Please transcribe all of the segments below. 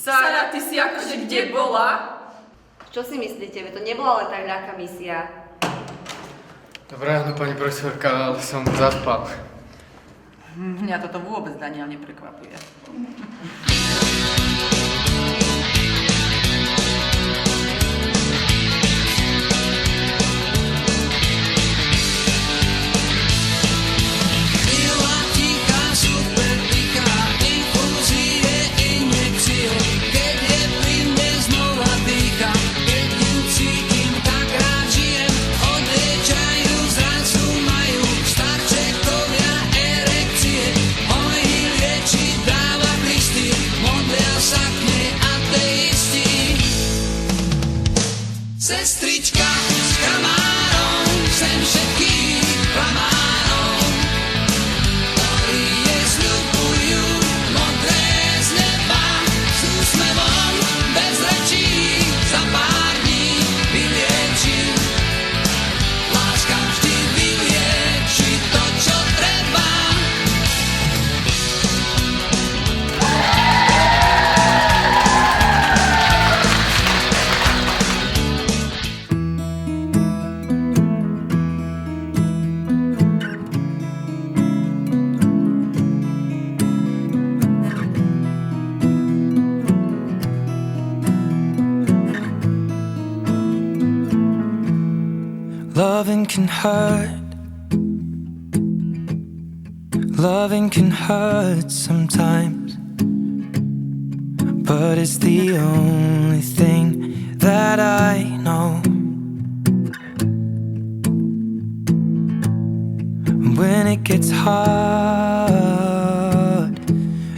Sára, ty si akože kde bola? Čo si myslíte? To nebola len tak ľahká misia. Dobré ráno, pani profesorka, ale som zaspal. Mňa toto vôbec, Daniel, neprekvapuje. Byla tichá, super tichá, infúzie, injekcie, keď je pri mne znova dýcha, keď ju cítim. sestrička s chamárom, sem všetkých klamárov, ktorí jej sľubujú modré z neba s úsmevom bez rečí, za pár dní vylieči. Láska vždy vylieči to, čo treba. Loving can hurt. Loving can hurt sometimes, but it's the only thing that I know. When it gets hard,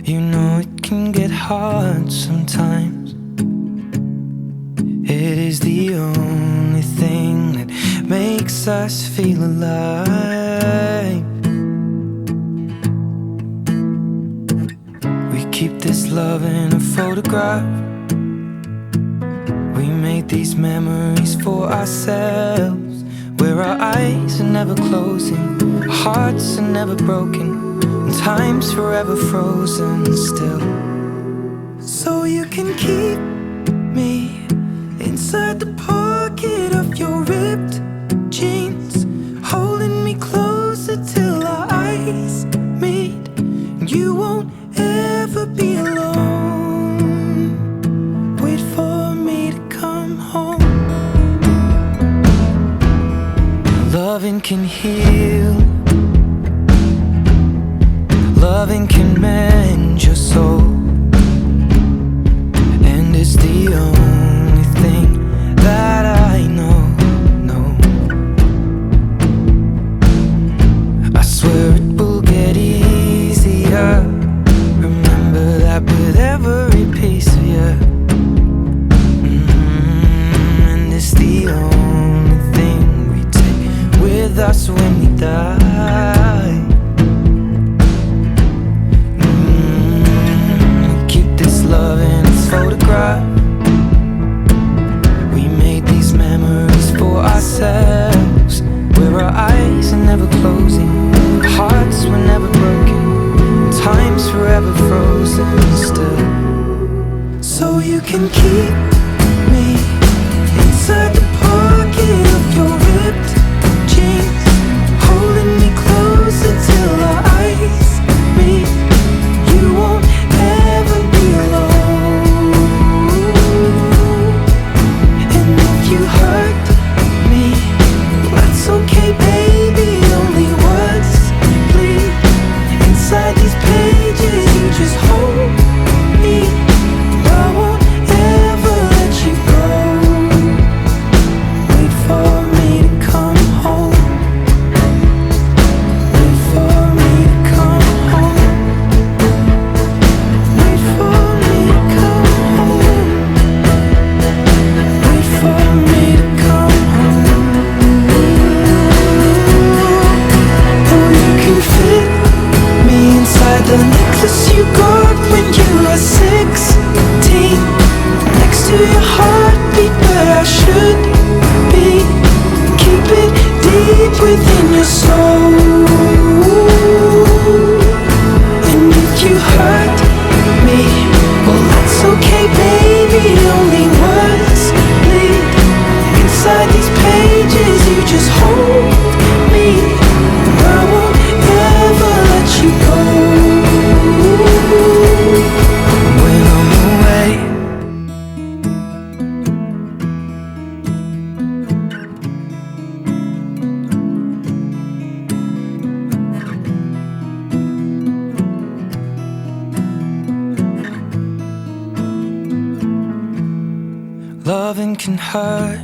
you know it can get hard sometimes. It is the only thing that makes us feel alive. We keep this love in a photograph. We made these memories for ourselves, where our eyes are never closing, our hearts are never broken, and time's forever frozen still. So you can keep me inside the pocket of your ripped jeans, holding me closer till our eyes meet. You won't ever be alone. Wait for me to come home. Loving can heal. Loving can mend your soul. And it's the only thing that I know. I swear it will get easier. Remember that with every piece of you. And it's the only thing we take with us when we die. We keep this love in a photograph. We made these memories for ourselves, where our eyes are never closing, our hearts were never broken, time's forever frozen still. So you can keep me inside the pocket of your ripped jeans, holding me closer till our eyes meet. You won't ever be alone. And if you hurt me, that's okay, baby. Only words bleed inside these pages. You just hold me. I won't ever let you go. Wait for me to come home. Wait for me to come home. Wait for me to come home. Wait for me to come home. Oh, you can fit me inside the necklace you got when you were 16, next to your heartbeat where I should be. Keep it deep within your soul. And if you hurt me, well, that's okay, baby. Only words bleed inside these pages. You just hold me. I won't ever let you go. When I'm away, loving can hurt.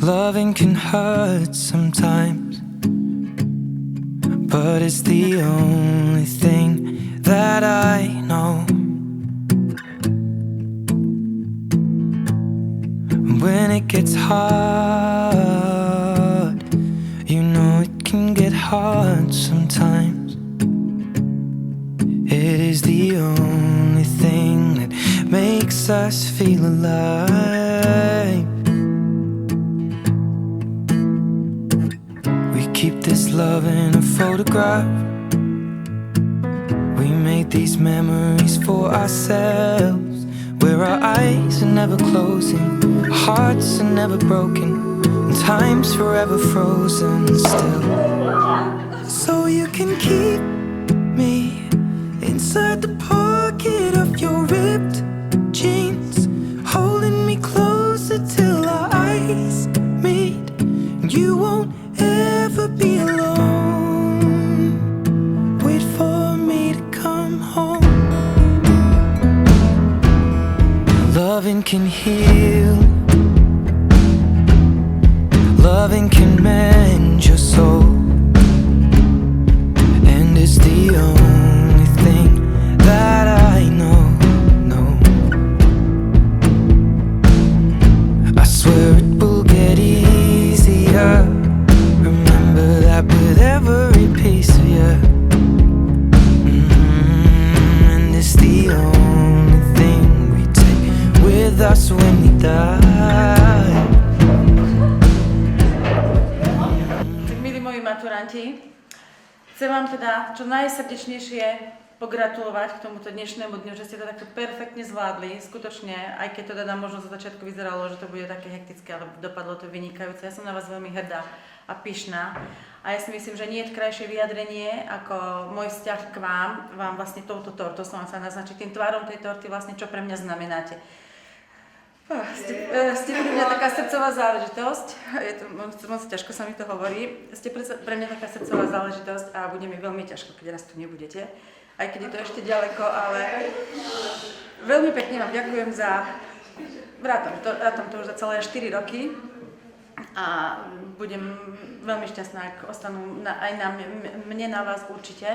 Loving can hurt sometimes, but it's the only thing that I know. it gets hard. You know it can get hard sometimes. It is the only thing that makes us feel alive. We keep this love in a photograph. We made these memories for ourselves, where our eyes are never closing, hearts are never broken, and time's forever frozen still. So you can keep me inside the pocket of your ripped jeans, holding me closer till our eyes meet. You won't ever be alone. Wait for me to come home. Loving can heal. Loving can mend your soul. And it's the only thing that I know. I swear it will get easier. Remember that with every piece of you. And it's the only thing we take with us when we die. Milí moji maturanti, chcem vám teda čo najsrdečnejšie pogratulovať k tomuto dnešnému dňu, že ste to takto perfektne zvládli. Skutočne, aj keď to teda možno za začiatku vyzeralo, že to bude také hektické, ale dopadlo to vynikajúce. Ja som na vás veľmi hrdá a pyšná. A ja si myslím, že nie je krajšie vyjadrenie ako môj vzťah k vám vlastne touto tortou som vám sa naznačiť, tým tvárom tej torty vlastne, čo pre mňa znamenáte. Ste pre mňa taká srdcová záležitosť, je to moc ťažko sa mi to hovorí, ste pre mňa taká srdcová záležitosť a bude mi veľmi ťažko, keď raz tu nebudete, aj keď je to ešte ďaleko, ale veľmi pekne vám ďakujem za, rátam to už za celé 4 roky a budem veľmi šťastná, ak ostanú aj mne na vás určite,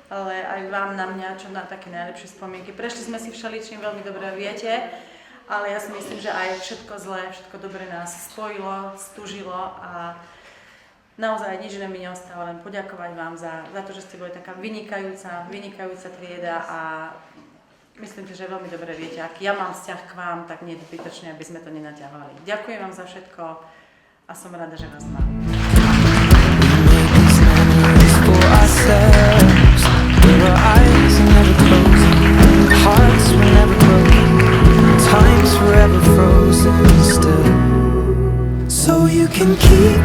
ale aj vám na mňa, čo na také najlepšie spomienky. Prešli sme si všeličím, veľmi dobre viete, ale ja si myslím, že aj všetko zlé, všetko dobré nás spojilo, stúžilo a naozaj nič iné mi neostáva, len poďakovať vám za to, že ste boli taká vynikajúca trieda a myslím si, že veľmi dobre viete, ak ja mám vzťah k vám, tak nie je zbytočné, aby sme to nenaťahovali. Ďakujem vám za všetko a som rada, že vás mám. Time's forever frozen still. So you can keep